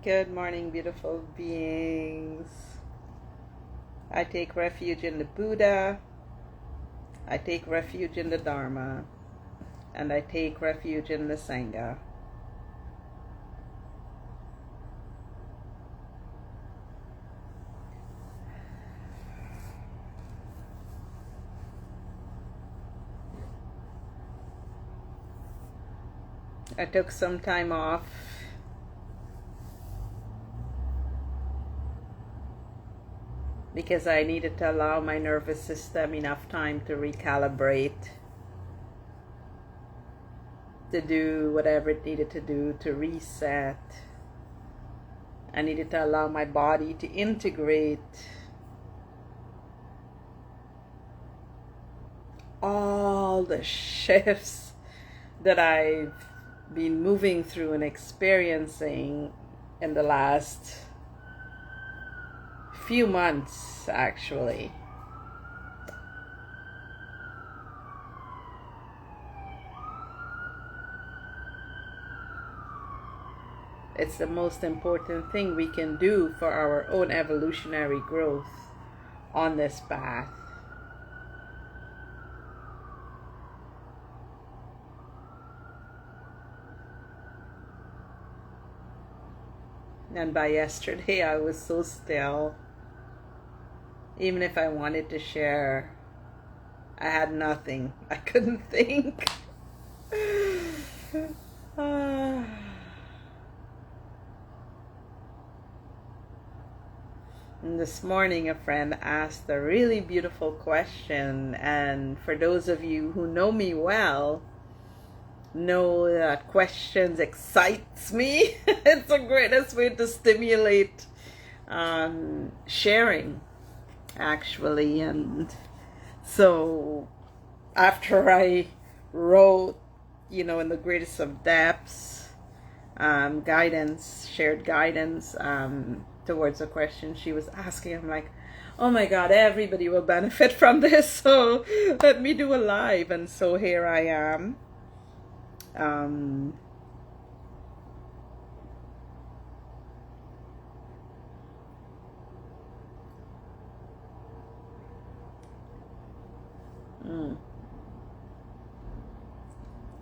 Good morning, beautiful beings. I take refuge in the Buddha. I take refuge in the Dharma. And I take refuge in the Sangha. I took some time off because I needed to allow my nervous system enough time to recalibrate, to do whatever it needed to do, to reset. I needed to allow my body to integrate all the shifts that I've been moving through and experiencing in the last few months, actually. It's the most important thing we can do for our own evolutionary growth on this path. And by yesterday, I was so still. Even if I wanted to share, I had nothing. I couldn't think. And this morning, a friend asked a really beautiful question. And for those of you who know me well, know that questions excites me. It's the greatest way to stimulate sharing, actually. And so after I wrote, in the greatest of depths, shared guidance towards the question she was asking, I'm like, oh my God, everybody will benefit from this, so let me do a live. And so here I am.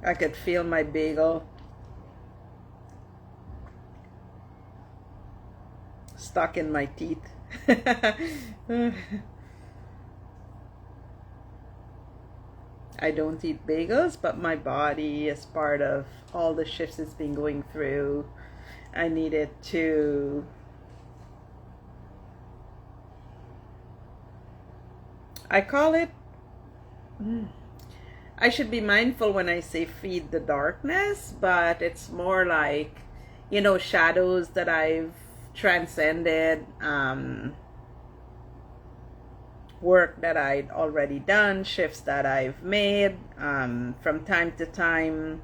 I could feel my bagel stuck in my teeth. I don't eat bagels, but my body is part of all the shifts it's been going through. I needed to call it, I should be mindful when I say feed the darkness, but it's more like, shadows that I've transcended, work that I'd already done, shifts that I've made, from time to time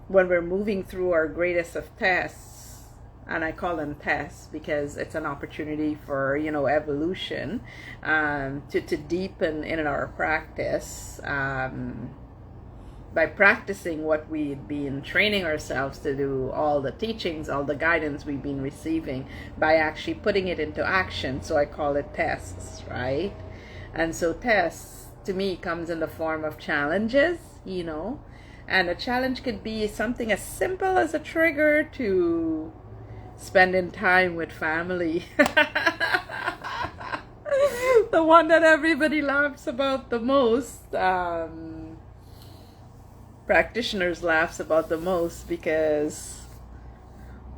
when we're moving through our greatest of tests. And I call them tests because it's an opportunity for, evolution, to deepen in our practice, by practicing what we've been training ourselves to do, all the teachings, all the guidance we've been receiving, by actually putting it into action. So I call it tests, right? And so tests, to me, comes in the form of challenges, and a challenge could be something as simple as a trigger to spending time with family. The one that everybody laughs about the most, practitioners laughs about the most, because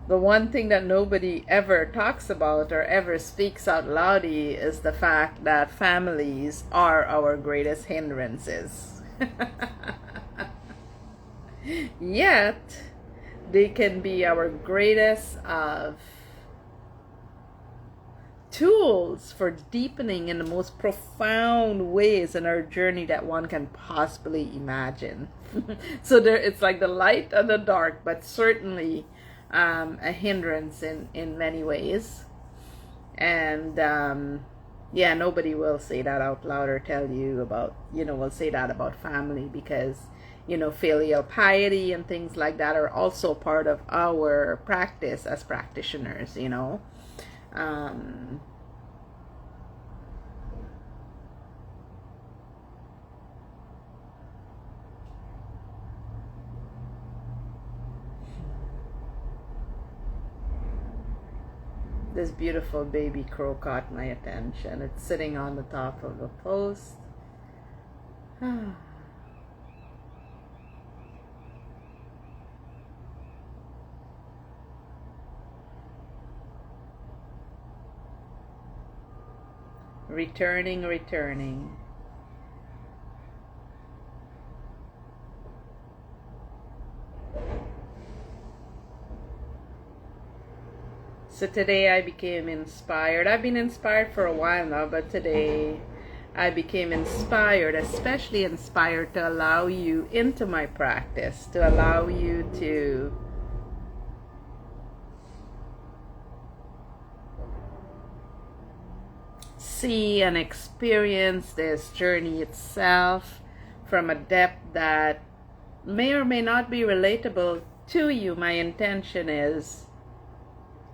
the one thing that nobody ever talks about or ever speaks out loudly is the fact that families are our greatest hindrances. Yet they can be our greatest of tools for deepening in the most profound ways in our journey that one can possibly imagine. So it's like the light and the dark, but certainly a hindrance in many ways. And nobody will say that out loud or tell you about, will say that about family, because you know, filial piety and things like that are also part of our practice as practitioners, you know. This beautiful baby crow caught my attention. It's sitting on the top of a post. Returning, returning. So today I became inspired. I've been inspired for a while now, but today I became inspired, especially inspired to allow you into my practice, to allow you to see and experience this journey itself from a depth that may or may not be relatable to you. My intention is,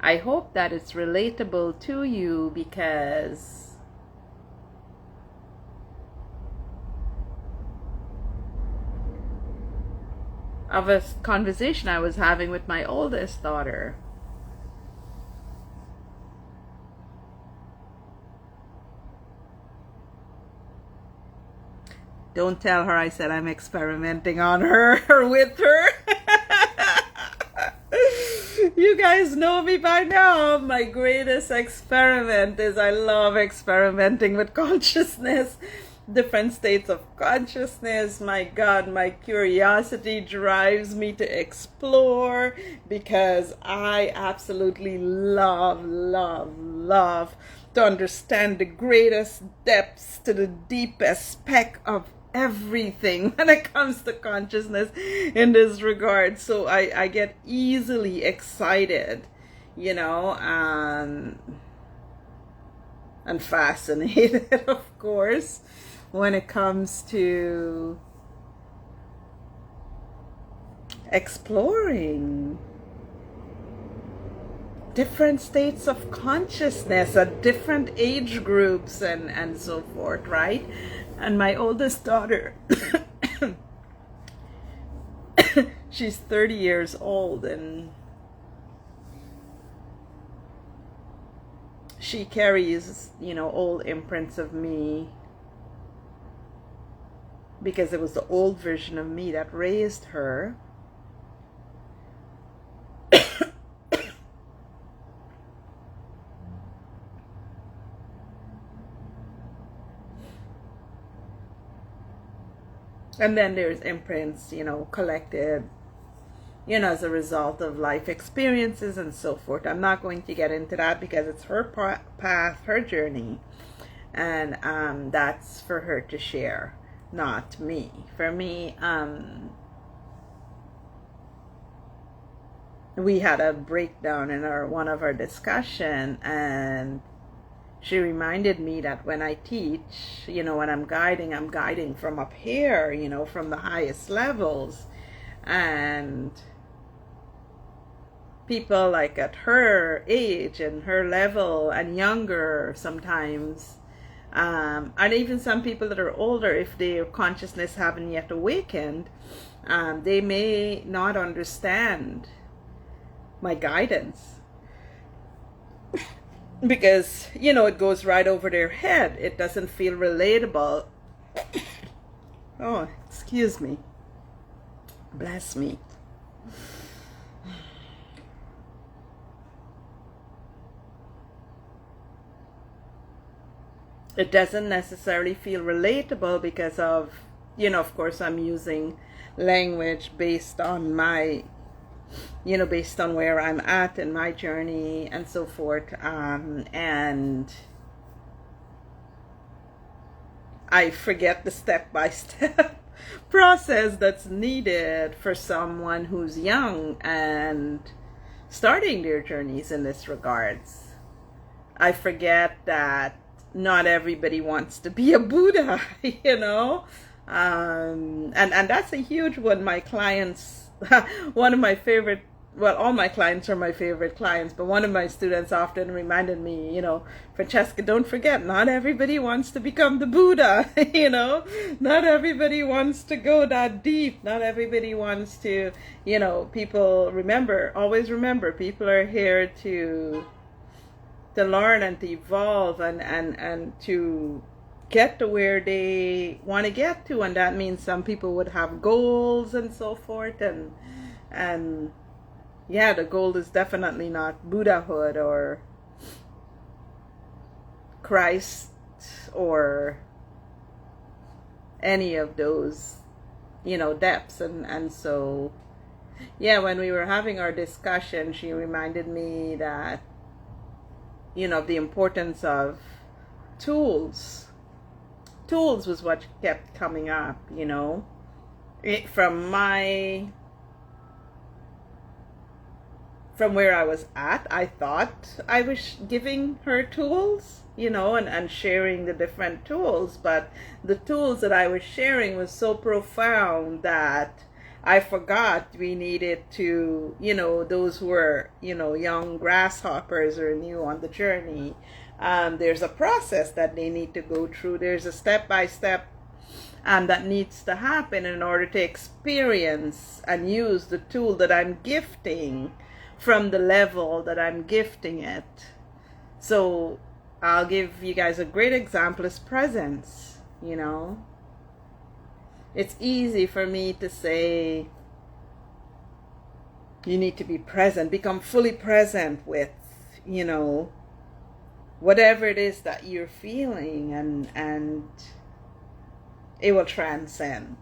I hope that it's relatable to you, because of a conversation I was having with my oldest daughter. Don't tell her I said I'm experimenting on her or with her. You guys know me by now. My greatest experiment is I love experimenting with consciousness, different states of consciousness. My God, my curiosity drives me to explore, because I absolutely love, love, love to understand the greatest depths to the deepest speck of everything when it comes to consciousness in this regard. So I get easily excited, you know, and fascinated, of course, when it comes to exploring different states of consciousness at different age groups and so forth, right? And my oldest daughter, she's 30 years old, and she carries, you know, old imprints of me, because it was the old version of me that raised her. And then there's imprints, you know, collected, you know, as a result of life experiences and so forth. I'm not going to get into that, because it's her path, her journey. And that's for her to share, not me. For me, we had a breakdown in one of our discussion, and she reminded me that when I teach, you know, when I'm guiding from up here, you know, from the highest levels. And people like at her age and her level and younger sometimes, and even some people that are older, if their consciousness haven't yet awakened, they may not understand my guidance. Because, you know, it goes right over their head. It doesn't feel relatable. Oh, excuse me. Bless me. It doesn't necessarily feel relatable because of, you know, of course I'm using language based on my, you know, based on where I'm at in my journey and so forth. And I forget the step-by-step process that's needed for someone who's young and starting their journeys in this regards. I forget that not everybody wants to be a Buddha, you know. And that's a huge one. My clients, one of my favorite, well, all my clients are my favorite clients, but one of my students often reminded me, Francesca, don't forget, not everybody wants to become the Buddha, not everybody wants to go that deep. Not everybody wants to, people always remember, people are here to learn and to evolve and to get to where they want to get to. And that means some people would have goals and so forth. And yeah, the goal is definitely not Buddhahood or Christ or any of those, depths. And so, yeah, when we were having our discussion, she reminded me that, the importance of tools. Tools was what kept coming up, from where I was at. I thought I was giving her tools, and sharing the different tools, but the tools that I was sharing was so profound that I forgot we needed to, those who were, young grasshoppers or new on the journey. There's a process that they need to go through. There's a step-by-step that needs to happen in order to experience and use the tool that I'm gifting from the level that I'm gifting it. So I'll give you guys a great example is presence, It's easy for me to say, you need to be present, become fully present with, whatever it is that you're feeling, and it will transcend.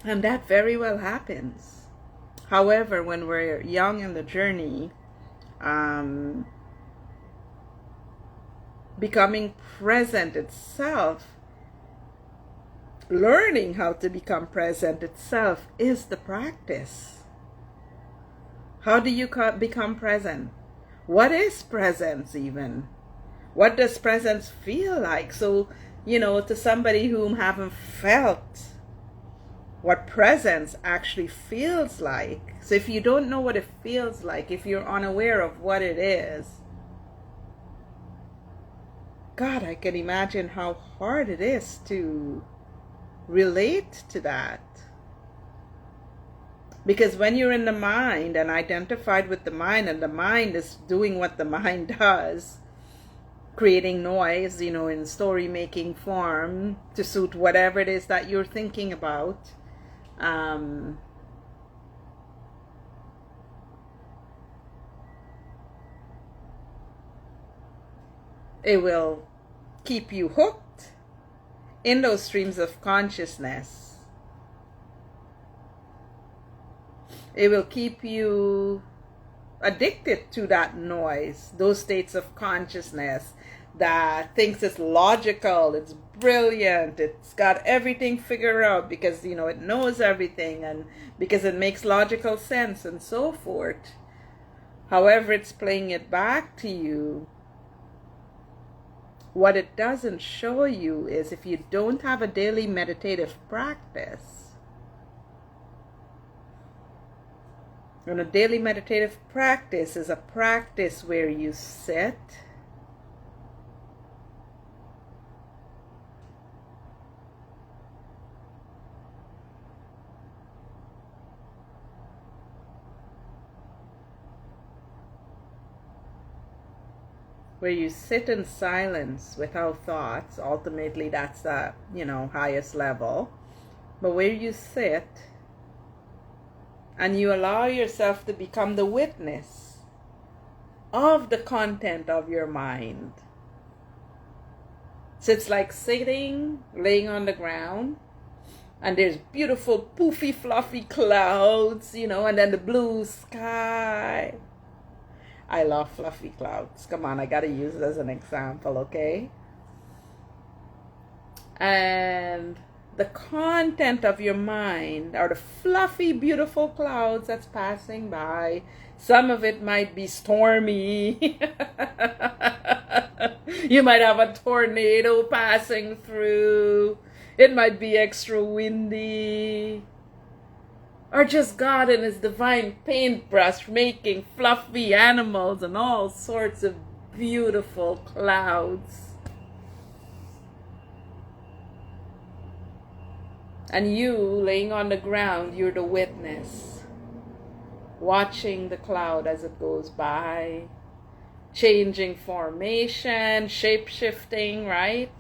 And that very well happens. However, when we're young in the journey, becoming present itself, learning how to become present itself is the practice. How do you become present? What is presence even? What does presence feel like? So, to somebody whom haven't felt what presence actually feels like. So if you don't know what it feels like, if you're unaware of what it is, God, I can imagine how hard it is to relate to that. Because when you're in the mind and identified with the mind, and the mind is doing what the mind does, creating noise, in story making form to suit whatever it is that you're thinking about, it will keep you hooked in those streams of consciousness. It will keep you addicted to that noise, those states of consciousness that thinks it's logical, it's brilliant, it's got everything figured out because, it knows everything and because it makes logical sense and so forth. However, it's playing it back to you. What it doesn't show you is if you don't have a daily meditative practice, and a daily meditative practice is a practice where you sit, in silence without thoughts. Ultimately, that's the, highest level. But where you sit and you allow yourself to become the witness of the content of your mind. So it's like sitting, laying on the ground, and there's beautiful, poofy, fluffy clouds, and then the blue sky. I love fluffy clouds. Come on, I gotta use it as an example, okay? And the content of your mind are the fluffy, beautiful clouds that's passing by. Some of it might be stormy. You might have a tornado passing through. It might be extra windy. Or just God and His divine paintbrush making fluffy animals and all sorts of beautiful clouds. And you, laying on the ground, you're the witness, watching the cloud as it goes by, changing formation, shape-shifting, right?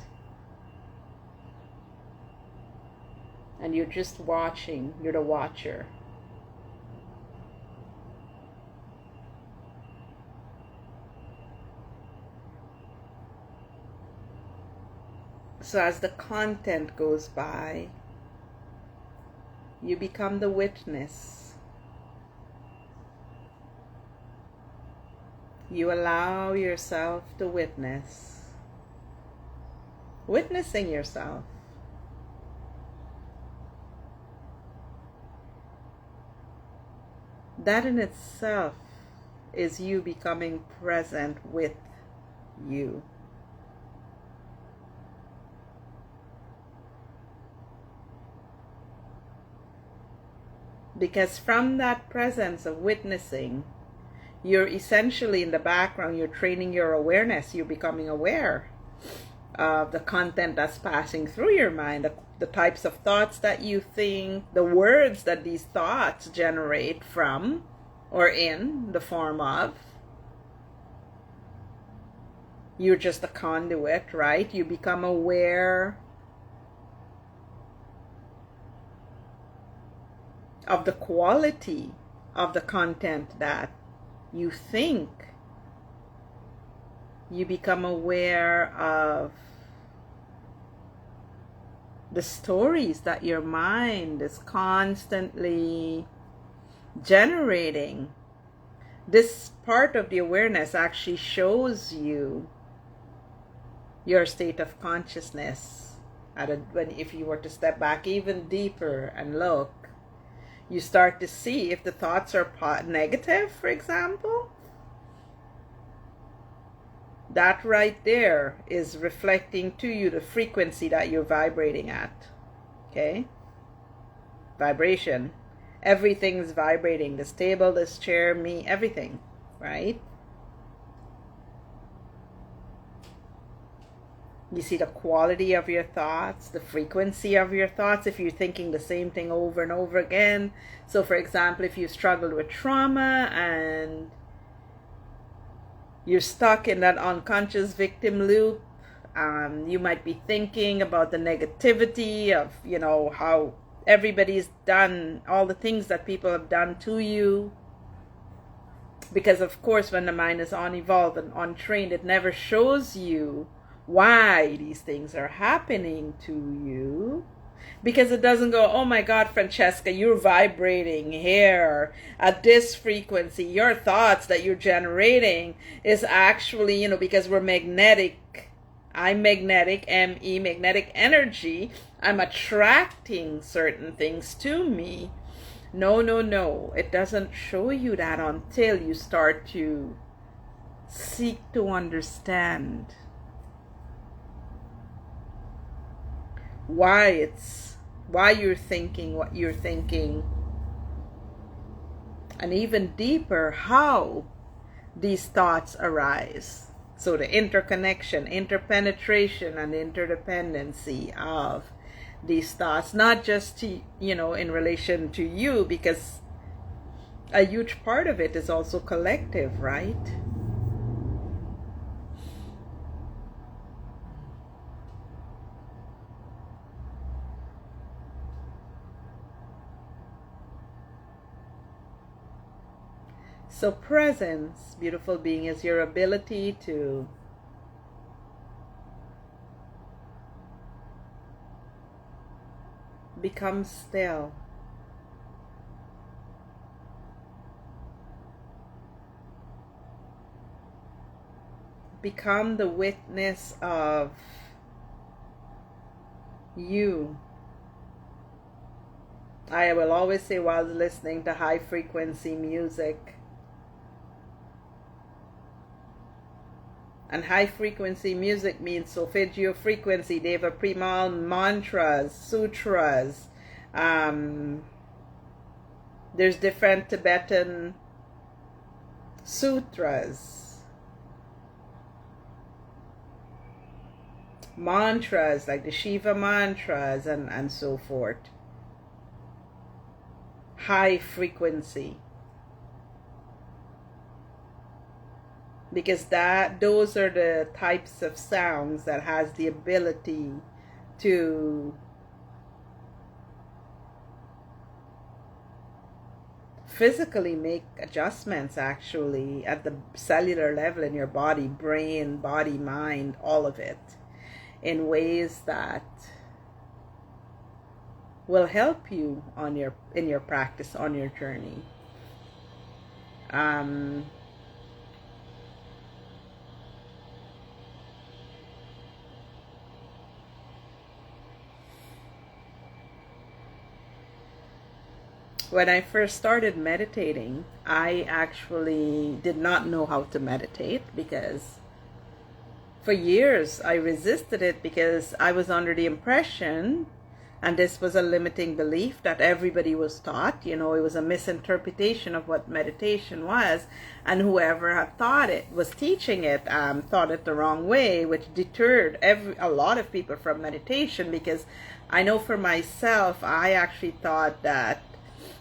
And you're just watching, you're the watcher. So as the content goes by, you become the witness. You allow yourself to witness. Witnessing yourself. That in itself is you becoming present with you. Because from that presence of witnessing, you're essentially in the background, you're training your awareness, you're becoming aware of the content that's passing through your mind, the types of thoughts that you think, the words that these thoughts generate from or in the form of. You're just a conduit, right? You become aware of the quality of the content that you think. You become aware of the stories that your mind is constantly generating. This part of the awareness actually shows you your state of consciousness. If you were to step back even deeper and look, you start to see if the thoughts are negative, for example. That right there is reflecting to you the frequency that you're vibrating at. Okay? Vibration. Everything's vibrating. This table, this chair, me, everything. Right? You see the quality of your thoughts, the frequency of your thoughts, if you're thinking the same thing over and over again. So for example, if you struggled with trauma and you're stuck in that unconscious victim loop, you might be thinking about the negativity of, how everybody's done, all the things that people have done to you. Because of course, when the mind is unevolved and untrained, it never shows you why these things are happening to you, because it doesn't go, oh my God, Francesca, you're vibrating here at this frequency. Your thoughts that you're generating is actually, because we're magnetic. I'm magnetic, M-E, magnetic energy. I'm attracting certain things to me. No. It doesn't show you that until you start to seek to understand why you're thinking what you're thinking, and even deeper, how these thoughts arise. So the interconnection, interpenetration, and interdependency of these thoughts, not just to, in relation to you, because a huge part of it is also collective, right? So presence, beautiful being, is your ability to become still. Become the witness of you I will always say while listening to high frequency music. And high frequency music means solfeggio frequency, deva primal mantras, sutras. There's different Tibetan sutras, mantras like the Shiva mantras and so forth. High frequency. Because those are the types of sounds that has the ability to physically make adjustments, actually, at the cellular level in your body, brain, body, mind, all of it, in ways that will help you in your practice, on your journey. When I first started meditating, I actually did not know how to meditate, because for years I resisted it, because I was under the impression, and this was a limiting belief, that everybody was taught, it was a misinterpretation of what meditation was, and whoever had thought it, was teaching it, thought it the wrong way, which deterred a lot of people from meditation. Because I know for myself, I actually thought that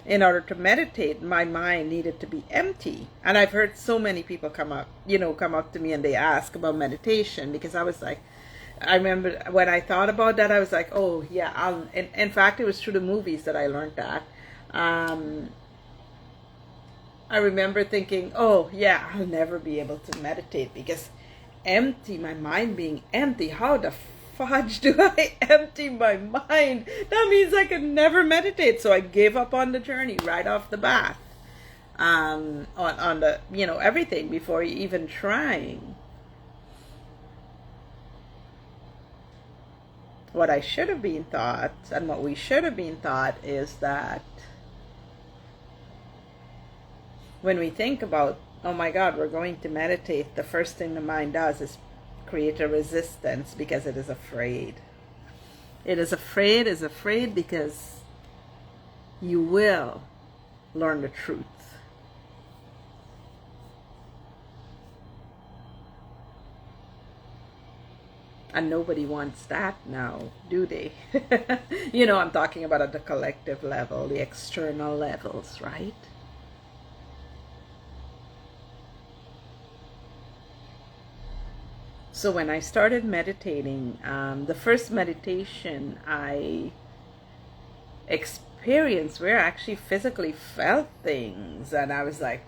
in order to meditate, my mind needed to be empty. And I've heard so many people come up to me and they ask about meditation, because I was like, I remember when I thought about that, I was like, oh yeah, in fact, it was through the movies that I learned that. I remember thinking, oh yeah, I'll never be able to meditate, because empty, my mind being empty, how the fudge do I empty my mind? That means I can never meditate. So I gave up on the journey right off the bat, on the everything, before even trying. What I should have been taught, and what we should have been taught, is that when we think about, oh my God, we're going to meditate, the first thing the mind does is create a resistance, because it is afraid. It is afraid because you will learn the truth. And nobody wants that now, do they? I'm talking about at the collective level, the external levels, right? So when I started meditating, the first meditation I experienced where I actually physically felt things, and I was like,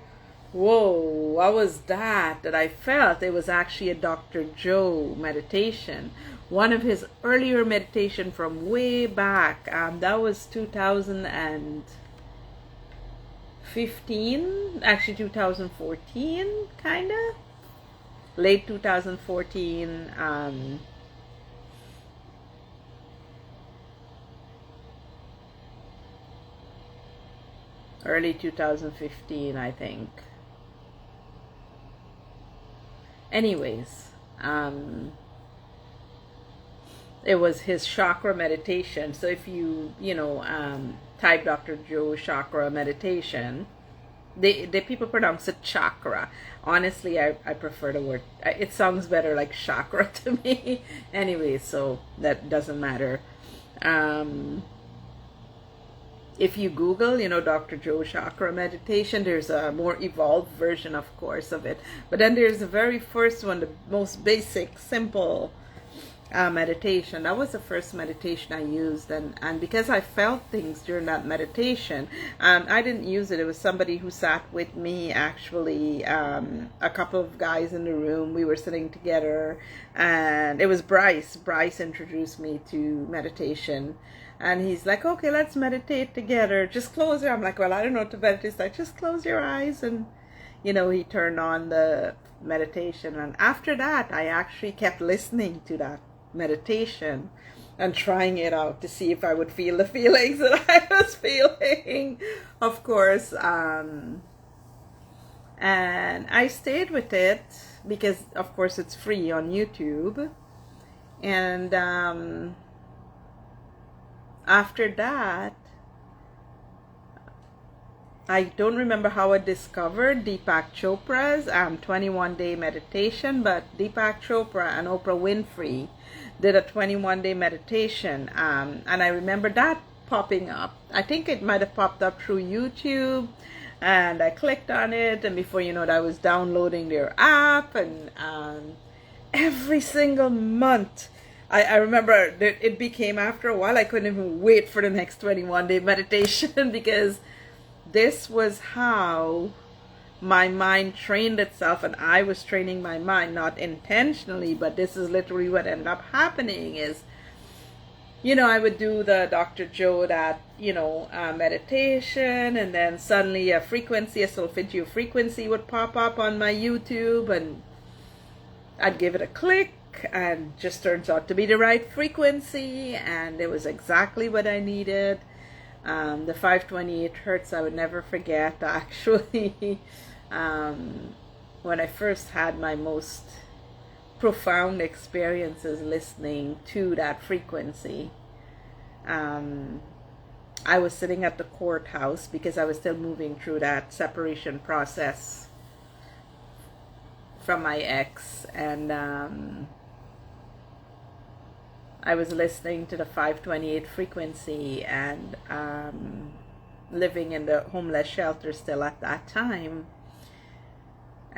whoa, what was that I felt? It was actually a Dr. Joe meditation, one of his earlier meditation from way back. That was 2015, actually 2014, kind of. Late 2014, early 2015, I think. Anyways, it was his chakra meditation. So if you type Dr. Joe chakra meditation, the people pronounce it chakra. Honestly, I prefer the word. It sounds better like chakra to me. Anyway, so that doesn't matter. If you Google, Dr. Joe chakra meditation, there's a more evolved version, of course, of it. But then there's the very first one, the most basic, simple meditation. That was the first meditation I used, and because I felt things during that meditation, I didn't use it. It was somebody who sat with me, actually, a couple of guys in the room. We were sitting together, and it was Bryce. Bryce introduced me to meditation, and he's like, okay, let's meditate together. Just close your eyes. I'm like, well, I don't know what to meditate. He's like, just close your eyes. And he turned on the meditation, and after that I actually kept listening to that meditation, and trying it out to see if I would feel the feelings that I was feeling, of course. And I stayed with it because, of course, it's free on YouTube. And after that, I don't remember how I discovered Deepak Chopra's 21-day meditation, but Deepak Chopra and Oprah Winfrey did a 21-day meditation, and I remember that popping up. I think it might have popped up through YouTube, and I clicked on it, and before you know it, I was downloading their app, and every single month, I remember that it became, after a while, I couldn't even wait for the next 21-day meditation because this was how my mind trained itself, and I was training my mind, not intentionally, but this is literally what ended up happening is, you know, I would do the Dr. Joe, that, you know, meditation, and then suddenly a frequency, a solfeggio frequency would pop up on my YouTube, and I'd give it a click, and just turns out to be the right frequency, and it was exactly what I needed. The 528 hertz, I would never forget, actually. When I first had my most profound experiences listening to that frequency, I was sitting at the courthouse because I was still moving through that separation process from my ex, and I was listening to the 528 frequency, and living in the homeless shelter still at that time.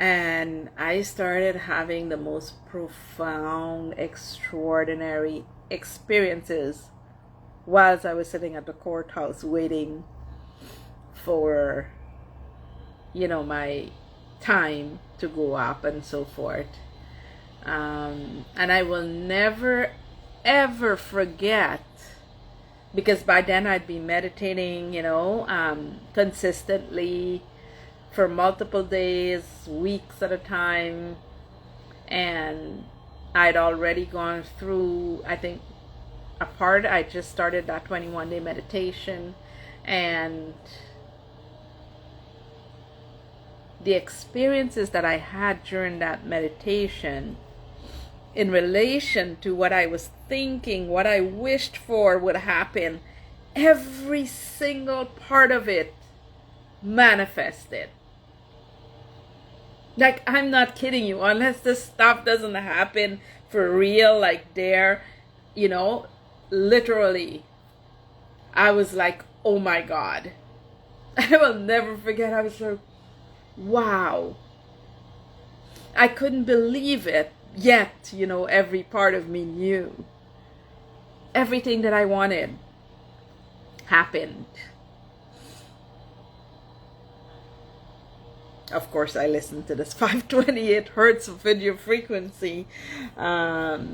And I started having the most profound, extraordinary experiences whilst I was sitting at the courthouse waiting for, you know, my time to go up and so forth. And I will never ever forget, because by then I'd been meditating, you know, consistently for multiple days, weeks at a time, and I'd already gone through, I think, I just started that 21-day meditation, and the experiences that I had during that meditation in relation to what I was thinking, what I wished for would happen, every single part of it manifested. Like, I'm not kidding you, unless this stuff doesn't happen for real, like there, you know, literally, I was like, oh my God. I will never forget, I was like, wow. I couldn't believe it. Yet, you know, every part of me knew. Everything that I wanted happened. Of course, I listened to this 528 hertz video frequency for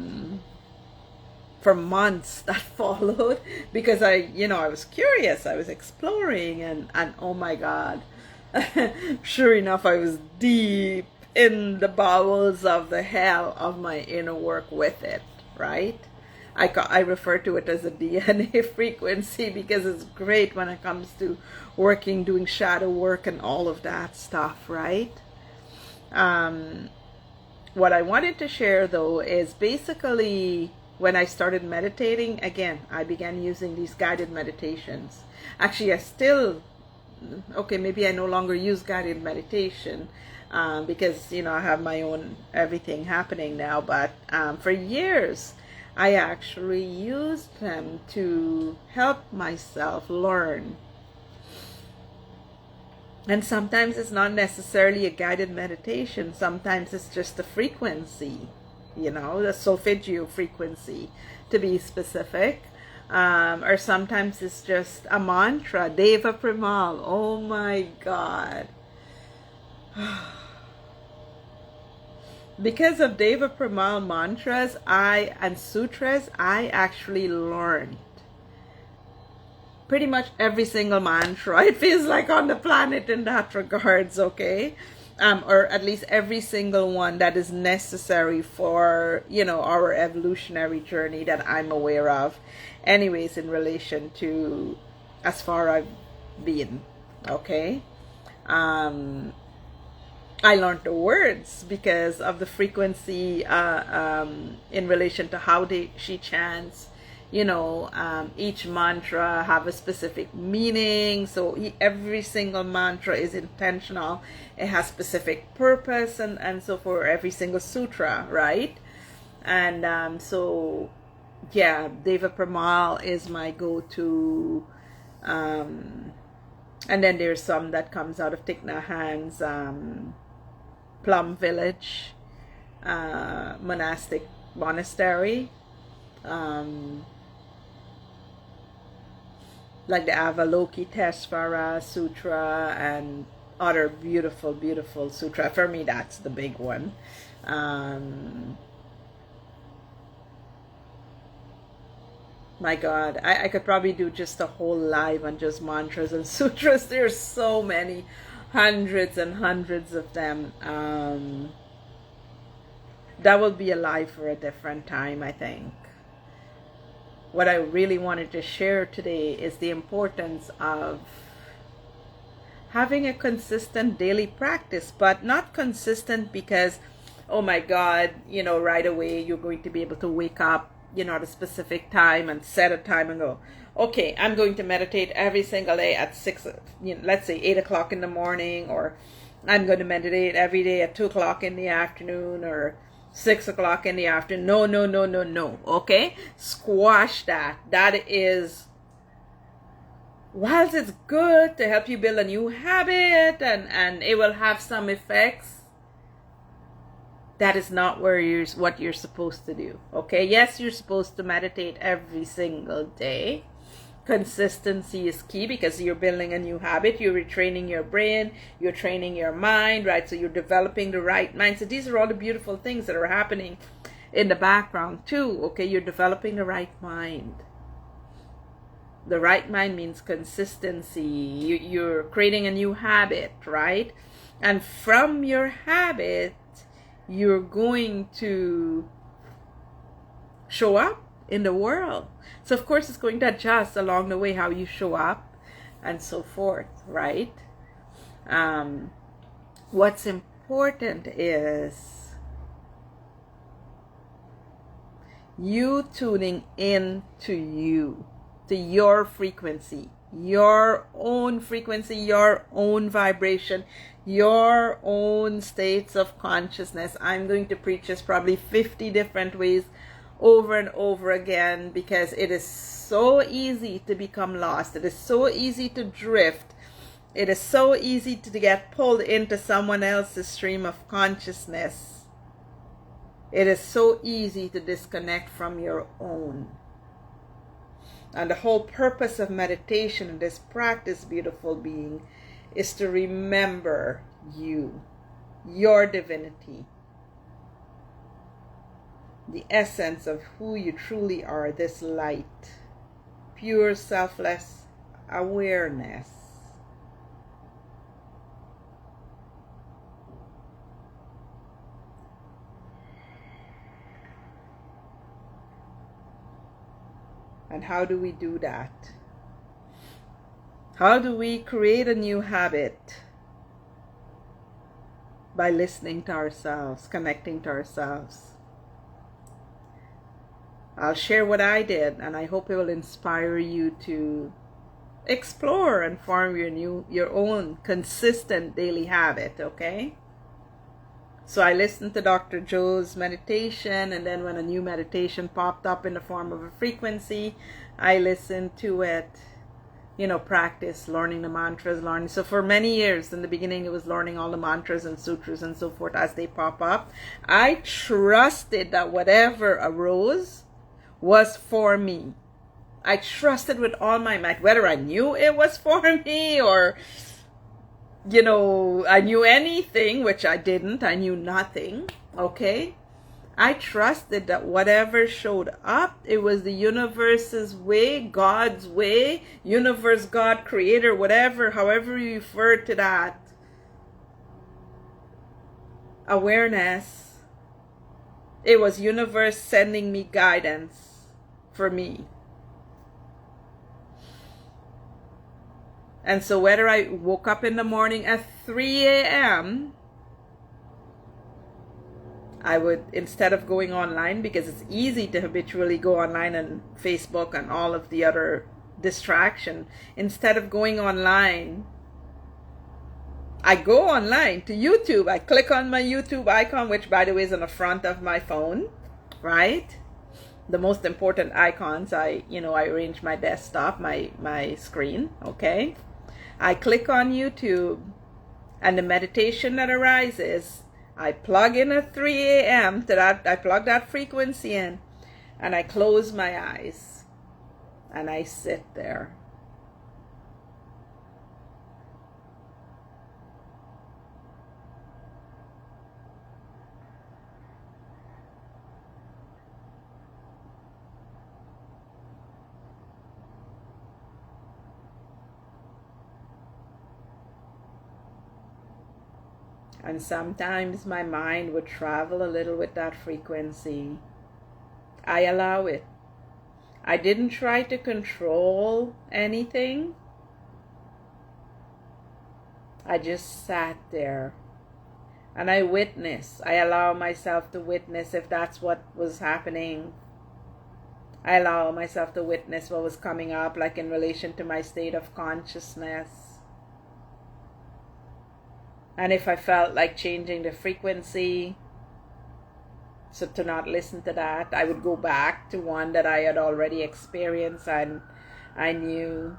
months that followed, because I was curious, I was exploring, and oh my God, sure enough, I was deep in the bowels of the hell of my inner work with it, right? I refer to it as a DNA frequency because it's great when it comes to working, doing shadow work and all of that stuff, right? What I wanted to share though is basically when I started meditating, again, I began using these guided meditations. Actually, maybe I no longer use guided meditation, because, you know, I have my own everything happening now, but for years I actually used them to help myself learn. And sometimes it's not necessarily a guided meditation, sometimes it's just a frequency, you know, the solfeggio frequency to be specific, or sometimes it's just a mantra, Deva Premal. Oh my God. Because of Deva Premal mantras and sutras, I actually learned pretty much every single mantra, it feels like, on the planet in that regards, okay? or at least every single one that is necessary for, you know, our evolutionary journey that I'm aware of. Anyways, in relation to as far I've been, okay? I learned the words because of the frequency in relation to how she chants. You know, each mantra have a specific meaning. So every single mantra is intentional. It has specific purpose and so for every single sutra, right? And so, yeah, Deva Premal is my go-to. And then there's some that comes out of Thich Nhat Hanh's Plum Village monastic monastery. Like the Avalokiteshvara Sutra and other beautiful, beautiful sutra. For me, that's the big one. My God, I could probably do just a whole live on just mantras and sutras. There's so many, hundreds and hundreds of them. That will be a live for a different time, I think. What I really wanted to share today is the importance of having a consistent daily practice, but not consistent because, oh my God, you know, right away you're going to be able to wake up, you know, at a specific time and set a time and go, okay, I'm going to meditate every single day at 6, you know, let's say 8 o'clock in the morning, or I'm going to meditate every day at 2 o'clock in the afternoon, or 6 o'clock in the afternoon. No, no, no, no, no. Okay? Squash that. That is, whilst it's good to help you build a new habit and it will have some effects, that is not what you're supposed to do. Okay? Yes, you're supposed to meditate every single day. Consistency is key because you're building a new habit. You're retraining your brain. You're training your mind, right? So you're developing the right mind. So these are all the beautiful things that are happening in the background too. Okay, you're developing the right mind. The right mind means consistency. You're creating a new habit, right? And from your habit, you're going to show up in the world. So of course it's going to adjust along the way how you show up and so forth, right? What's important is you tuning in to you, to your frequency, your own vibration, your own states of consciousness. I'm going to preach this probably 50 different ways over and over again because it is so easy to become lost. It is so easy to drift. It is so easy to get pulled into someone else's stream of consciousness. It is so easy to disconnect from your own. And the whole purpose of meditation in this practice, beautiful being, is to remember you, your divinity, the essence of who you truly are, this light, pure selfless awareness. And how do we do that? How do we create a new habit? By listening to ourselves, connecting to ourselves. I'll share what I did, and I hope it will inspire you to explore and form your own consistent daily habit, okay? So I listened to Dr. Joe's meditation, and then when a new meditation popped up in the form of a frequency, I listened to it, you know, practice, learning the mantras, learning. So for many years, in the beginning, it was learning all the mantras and sutras and so forth as they pop up. I trusted that whatever arose was for me. I trusted with all my might, whether I knew it was for me or, you know, I knew anything, which I didn't. I knew nothing, okay? I trusted that whatever showed up, it was the universe's way, God's way, universe, God, creator, whatever, however you refer to that. awareness. It was universe sending me guidance for me. And so whether I woke up in the morning at 3 a.m., I would, instead of going online, because it's easy to habitually go online and Facebook and all of the other distraction, instead of going online, I go online to YouTube. I click on my YouTube icon, which by the way is on the front of my phone, right? The most important icons, I arrange my desktop, my screen, okay? I click on YouTube, and the meditation that arises, I plug in at 3 a.m. to that, I plug that frequency in, and I close my eyes, and I sit there. And sometimes my mind would travel a little with that frequency. I allow it. I didn't try to control anything. I just sat there. And I witnessed. I allow myself to witness if that's what was happening. I allow myself to witness what was coming up, like in relation to my state of consciousness. And if I felt like changing the frequency, so to not listen to that, I would go back to one that I had already experienced and I knew.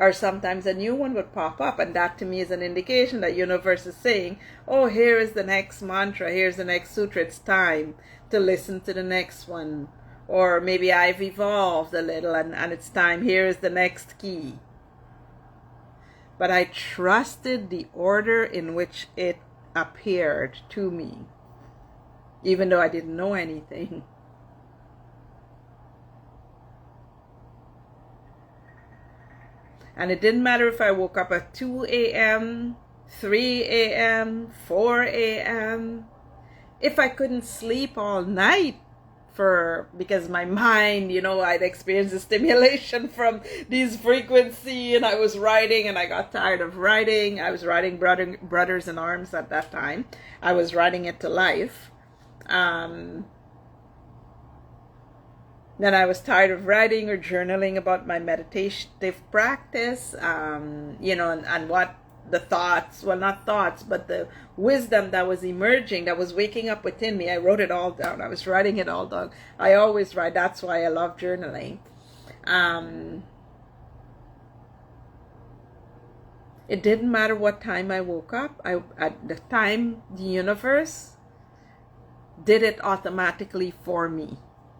Or sometimes a new one would pop up, and that to me is an indication that universe is saying, oh, here is the next mantra, here's the next sutra, it's time to listen to the next one. Or maybe I've evolved a little and it's time, here is the next key. But I trusted the order in which it appeared to me, even though I didn't know anything. And it didn't matter if I woke up at 2 a.m., 3 a.m., 4 a.m. If I couldn't sleep all night, because my mind, I'd experienced the stimulation from these frequency, and I was writing and I got tired of writing. I was writing Brothers in Arms at that time. I was writing it to life. Then I was tired of writing or journaling about my meditative practice, and what the thoughts, well, not thoughts, but the wisdom that was emerging, that was waking up within me. I wrote it all down. I was writing it all down. I always write. That's why I love journaling. It didn't matter what time I woke up. At the time, the universe did it automatically for me.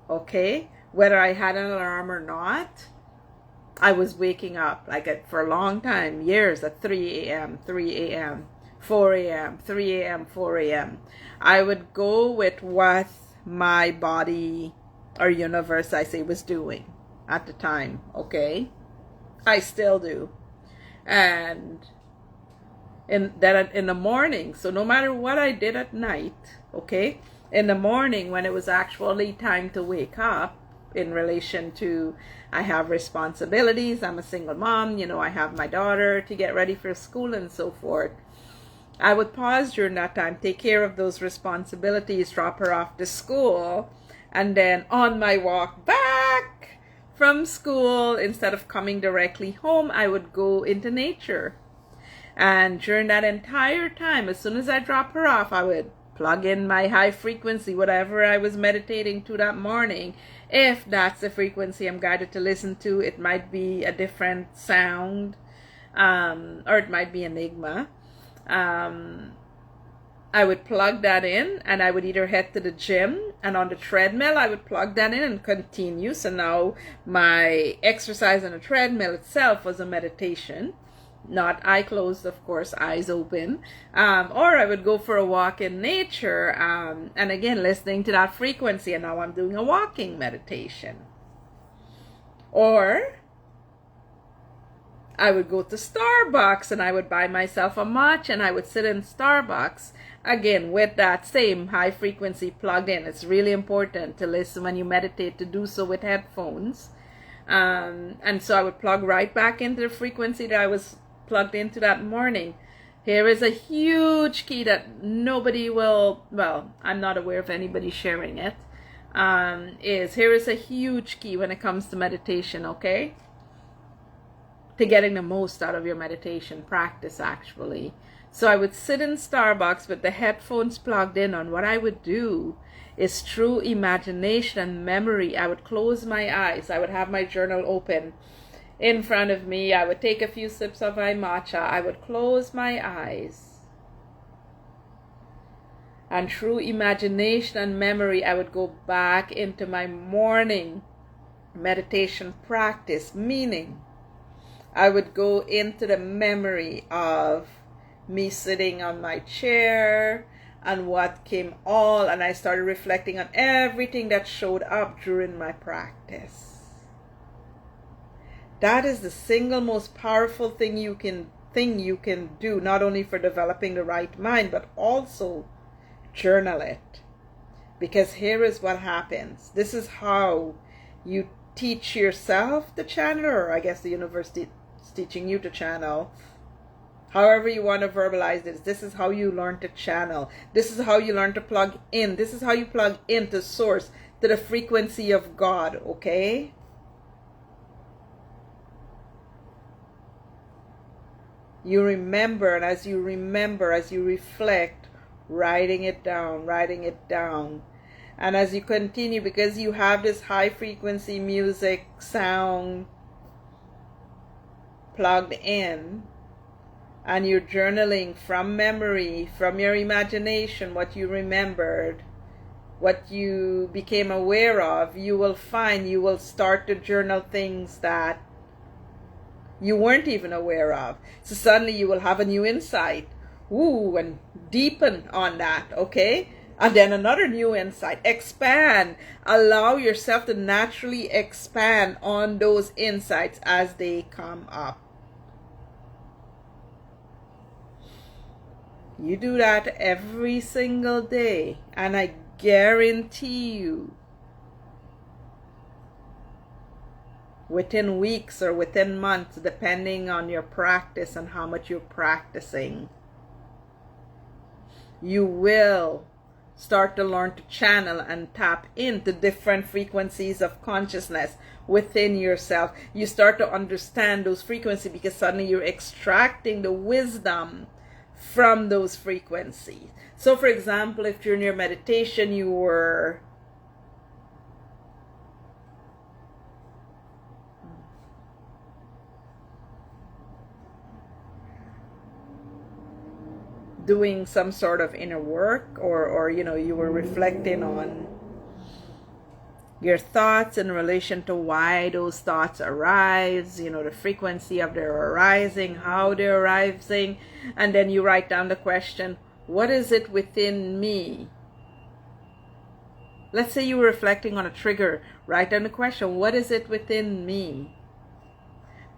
Okay? Whether I had an alarm or not, I was waking up for a long time, years, at 3 a.m., 3 a.m., 4 a.m., 3 a.m., 4 a.m. I would go with what my body or universe, I say, was doing at the time, okay? I still do. And in the morning, so no matter what I did at night, okay, in the morning when it was actually time to wake up, in relation to, I have responsibilities, I'm a single mom, I have my daughter to get ready for school and so forth. I would pause during that time, take care of those responsibilities, drop her off to school, and then on my walk back from school, instead of coming directly home, I would go into nature. And during that entire time, as soon as I drop her off, I would plug in my high frequency, whatever I was meditating to that morning. If that's the frequency I'm guided to listen to, it might be a different sound, or it might be enigma. I would plug that in, and I would either head to the gym, and on the treadmill I would plug that in and continue. So now my exercise on the treadmill itself was a meditation. Not eye closed, of course, eyes open. Or I would go for a walk in nature, and again, listening to that frequency, and now I'm doing a walking meditation. Or I would go to Starbucks and I would buy myself a matcha and I would sit in Starbucks again with that same high frequency plugged in. It's really important to listen when you meditate to do so with headphones. And so I would plug right back into the frequency that I was plugged into that morning. Here is a huge key that nobody will, well, I'm not aware of anybody sharing it, here is a huge key when it comes to meditation, okay? To getting the most out of your meditation practice, actually. So I would sit in Starbucks with the headphones plugged in on. What I would do is through imagination and memory, I would close my eyes. I would have my journal open in front of me. I would take a few sips of my matcha. I would close my eyes. And through imagination and memory, I would go back into my morning meditation practice, meaning I would go into the memory of me sitting on my chair and what came all, and I started reflecting on everything that showed up during my practice. That is the single most powerful thing you can do, not only for developing the right mind, but also journal it. Because here is what happens. This is how you teach yourself to channel, or I guess the university is teaching you to channel. However you want to verbalize this, this is how you learn to channel. This is how you learn to plug in. This is how you plug into source, to the frequency of God, okay? You remember, and as you remember, as you reflect, writing it down, writing it down. And as you continue, because you have this high frequency music sound plugged in, and you're journaling from memory, from your imagination, what you remembered, what you became aware of, you will find you will start to journal things that you weren't even aware of. So suddenly you will have a new insight. Ooh, and deepen on that, okay? And then another new insight. Expand. Allow yourself to naturally expand on those insights as they come up. You do that every single day, and I guarantee you, within weeks or within months, depending on your practice and how much you're practicing, you will start to learn to channel and tap into different frequencies of consciousness within yourself. You start to understand those frequencies because suddenly you're extracting the wisdom from those frequencies. So for example, if during your meditation you were doing some sort of inner work, or you were reflecting on your thoughts in relation to why those thoughts arise, the frequency of their arising, how they're arising, and then you write down the question, what is it within me? Let's say you were reflecting on a trigger. Write down the question, what is it within me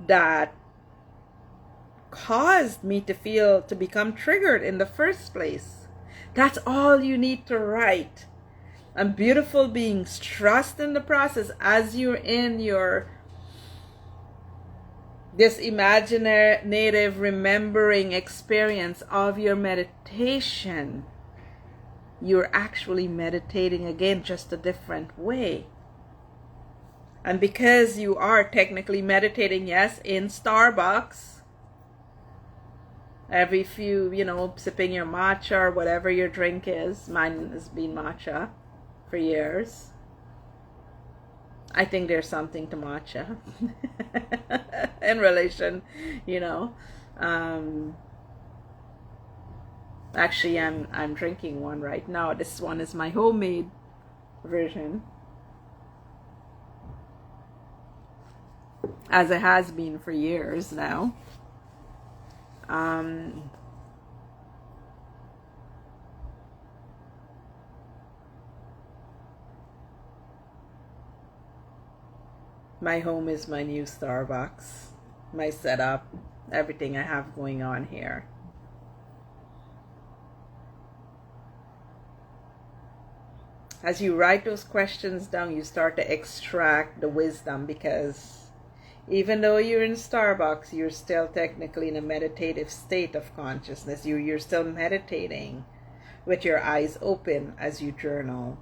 that caused me to become triggered in the first place? That's all you need to write. And beautiful beings, trust in the process as you're in this imaginative remembering experience of your meditation. You're actually meditating again, just a different way. And because you are technically meditating, yes, in Starbucks, every few, sipping your matcha or whatever your drink is. Mine has been matcha for years. I think there's something to matcha in relation, actually I'm drinking one right now. This one is my homemade version, as it has been for years now. My home is my new Starbucks. my setup, everything I have going on here. As you write those questions down, you start to extract the wisdom, because even though you're in Starbucks, you're still technically in a meditative state of consciousness. You're still meditating with your eyes open as you journal.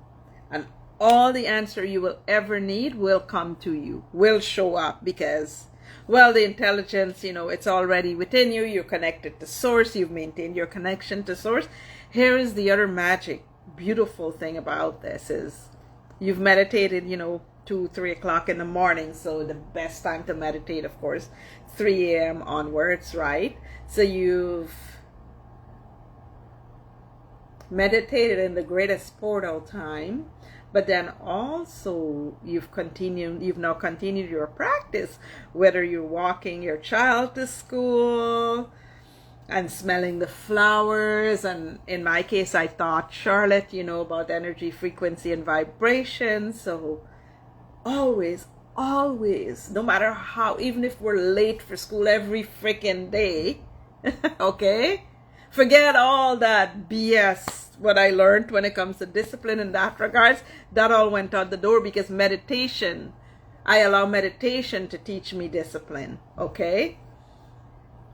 And all the answer you will ever need will come to you, will show up, because, well, the intelligence, it's already within you. You're connected to source. You've maintained your connection to source. Here is the other magic, beautiful thing about this is you've meditated, 2-3 o'clock in the morning. So the best time to meditate, of course, 3 a.m. onwards, right? So you've meditated in the greatest portal time, but then also you've now continued your practice, whether you're walking your child to school and smelling the flowers. And in my case, I taught Charlotte, about energy, frequency, and vibration. So always, no matter how, even if we're late for school every freaking day, okay? Forget all that BS, what I learned when it comes to discipline in that regards. That all went out the door, because meditation, I allow meditation to teach me discipline, okay?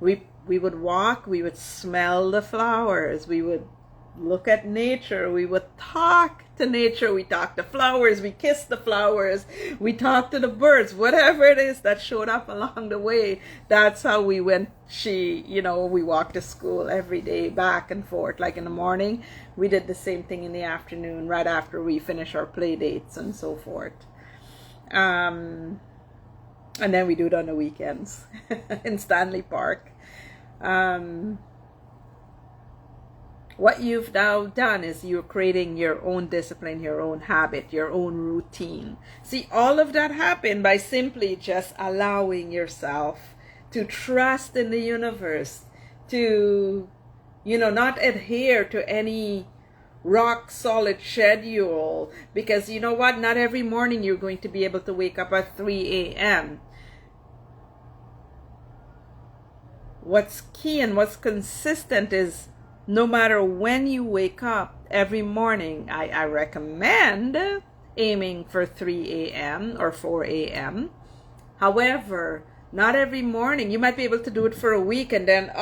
We would walk, we would smell the flowers, we would look at nature, we would talk to nature, we talk to flowers, we kiss the flowers, we talk to the birds, whatever it is that showed up along the way. That's how we went. We walked to school every day, back and forth. Like in the morning, we did the same thing in the afternoon, right after we finish our play dates and so forth. And then we do it on the weekends in Stanley Park. What you've now done is you're creating your own discipline, your own habit, your own routine. See, all of that happened by simply just allowing yourself to trust in the universe, to, not adhere to any rock solid schedule, because you know what? Not every morning you're going to be able to wake up at 3 a.m. What's key and what's consistent is, no matter when you wake up every morning, I recommend aiming for 3 a.m. or 4 a.m. However, not every morning. You might be able to do it for a week, and then,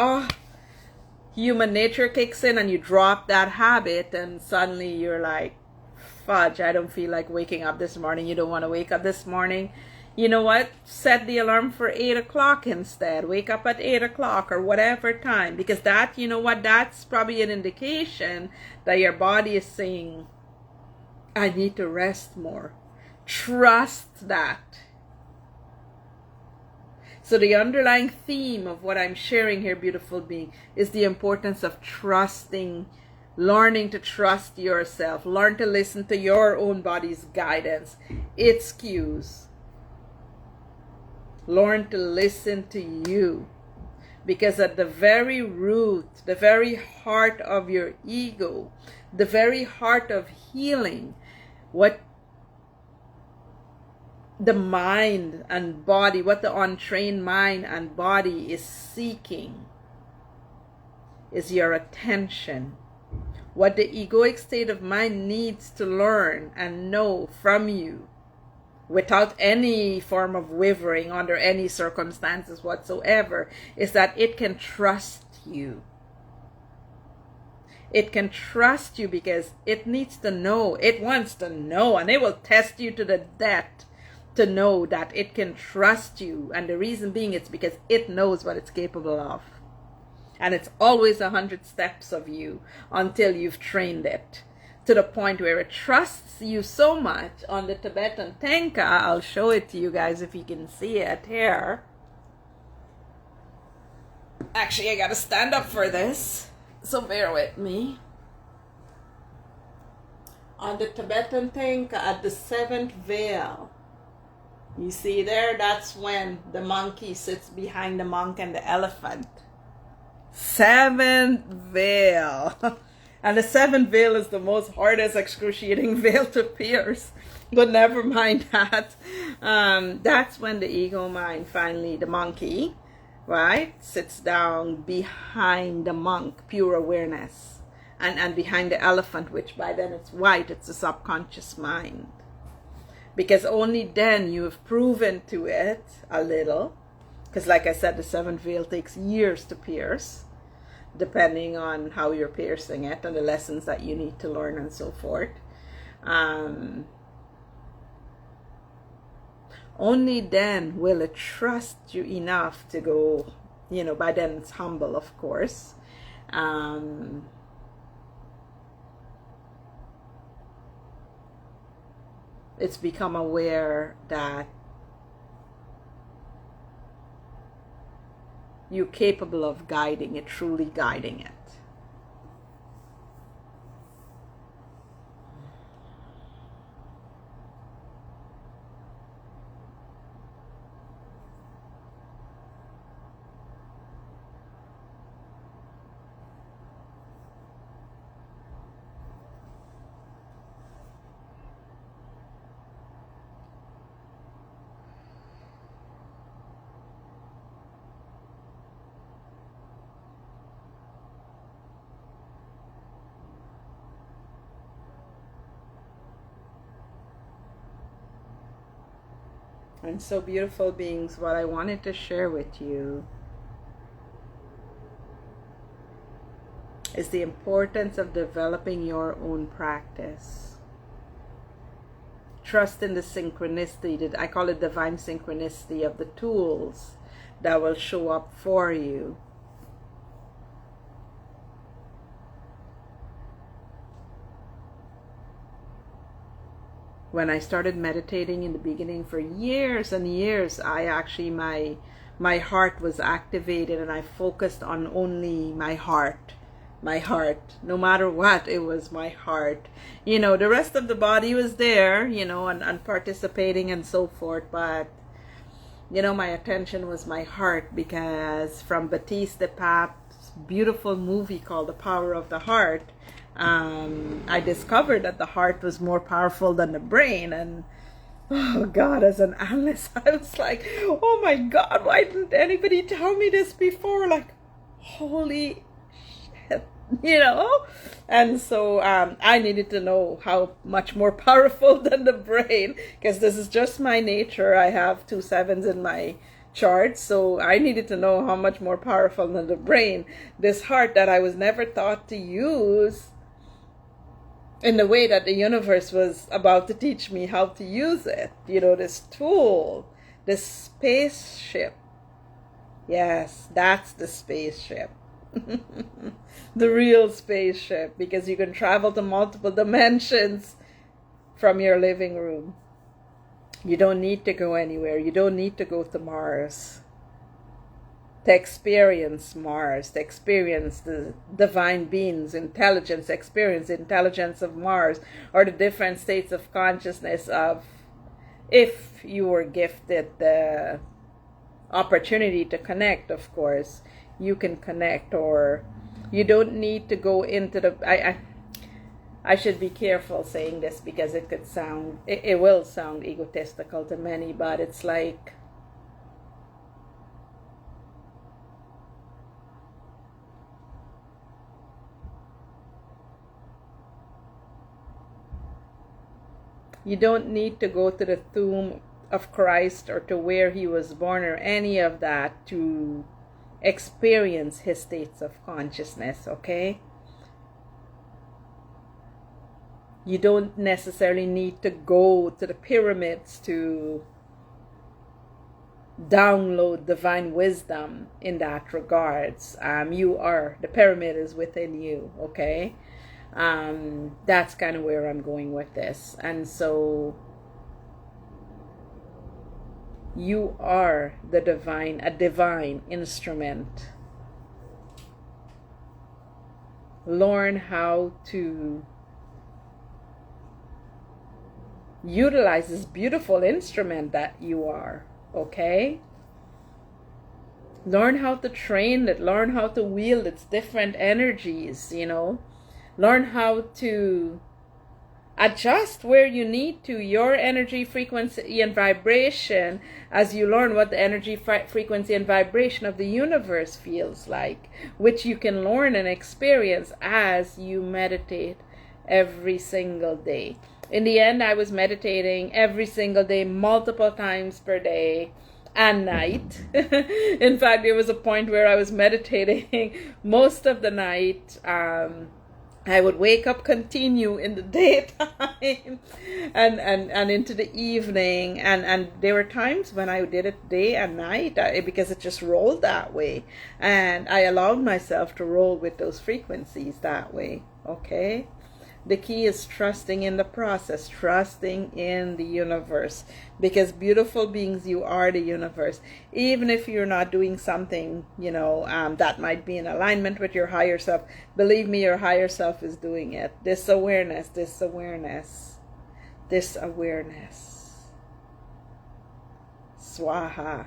human nature kicks in and you drop that habit, and suddenly you're like, fudge, I don't feel like waking up this morning. You don't want to wake up this morning. You know what? Set the alarm for 8 o'clock instead. Wake up at 8 o'clock or whatever time. Because that, that's probably an indication that your body is saying, I need to rest more. Trust that. So the underlying theme of what I'm sharing here, beautiful being, is the importance of trusting, learning to trust yourself. Learn to listen to your own body's guidance, its cues. Learn to listen to you, because at the very root, the very heart of your ego, the very heart of healing, what the mind and body, what the untrained mind and body is seeking, is your attention. What the egoic state of mind needs to learn and know from you, without any form of wavering under any circumstances whatsoever, is that it can trust you. It can trust you because it needs to know, it wants to know, and it will test you to the death to know that it can trust you. And the reason being, it's because it knows what it's capable of. And it's always 100 steps of you until you've trained it to the point where it trusts you so much. On the Tibetan Tenka, I'll show it to you guys if you can see it here. Actually, I gotta stand up for this, so bear with me. On the Tibetan Tenka, at the 7th veil, you see there, that's when the monkey sits behind the monk and the elephant. 7th veil. And the seventh veil is the most hardest, excruciating veil to pierce. But never mind that. That's when the ego mind finally, the monkey, right, sits down behind the monk, pure awareness, and behind the elephant, which by then it's white, it's the subconscious mind. Because only then you have proven to it a little, because like I said, the seventh veil takes years to pierce, depending on how you're piercing it and the lessons that you need to learn and so forth. Only then will it trust you enough to go, you know, by then it's humble, of course. It's become aware that you're capable of guiding it, truly guiding it. And so, beautiful beings, what I wanted to share with you is the importance of developing your own practice. Trust in the synchronicity, I call it divine synchronicity, of the tools that will show up for you. When I started meditating in the beginning for years and years, I actually, my heart was activated and I focused on only my heart. My heart. No matter what, it was my heart. You know, the rest of the body was there, you know, and participating and so forth. But, you know, my attention was my heart, because from Baptiste de Pape's beautiful movie called The Power of the Heart, I discovered that the heart was more powerful than the brain. And oh God, as an analyst, I was like, oh my God, why didn't anybody tell me this before? Like, holy shit, you know? And so I needed to know how much more powerful than the brain, because this is just my nature. I have 2 7s in my chart, so I needed to know how much more powerful than the brain, this heart that I was never taught to use in the way that the universe was about to teach me how to use it. You know, this tool, this spaceship. Yes, that's the spaceship. The real spaceship, because you can travel to multiple dimensions from your living room. You don't need to go anywhere. You don't need to go to Mars to experience Mars, to experience the divine beings, intelligence, experience the intelligence of Mars, or the different states of consciousness of, if you were gifted the opportunity to connect, of course, you can connect. Or you don't need to go into the, I should be careful saying this, because it could sound, it will sound egotistical to many, but it's like, you don't need to go to the tomb of Christ or to where he was born or any of that to experience his states of consciousness, okay? You don't necessarily need to go to the pyramids to download divine wisdom in that regards. You are, the pyramid is within you, okay? That's kind of where I'm going with this. And so you are the divine, a divine instrument. Learn how to utilize this beautiful instrument that you are, okay? Learn how to train it, learn how to wield its different energies, you know. Learn how to adjust where you need to your energy, frequency, and vibration as you learn what the energy, frequency, and vibration of the universe feels like, which you can learn and experience as you meditate every single day. In the end, I was meditating every single day, multiple times per day and night. In fact, there was a point where I was meditating most of the night. I would wake up, continue in the daytime and into the evening. And there were times when I did it day and night because it just rolled that way. And I allowed myself to roll with those frequencies that way. Okay? The key is trusting in the process, trusting in the universe, because beautiful beings, you are the universe. Even if you're not doing something, that might be in alignment with your higher self, believe me, your higher self is doing it. This awareness. Swaha.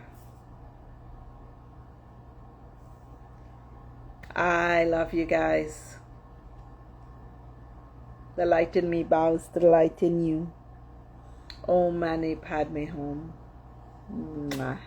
I love you guys. The light in me bows to the light in you. Om Mani Padme Hum. Mwah.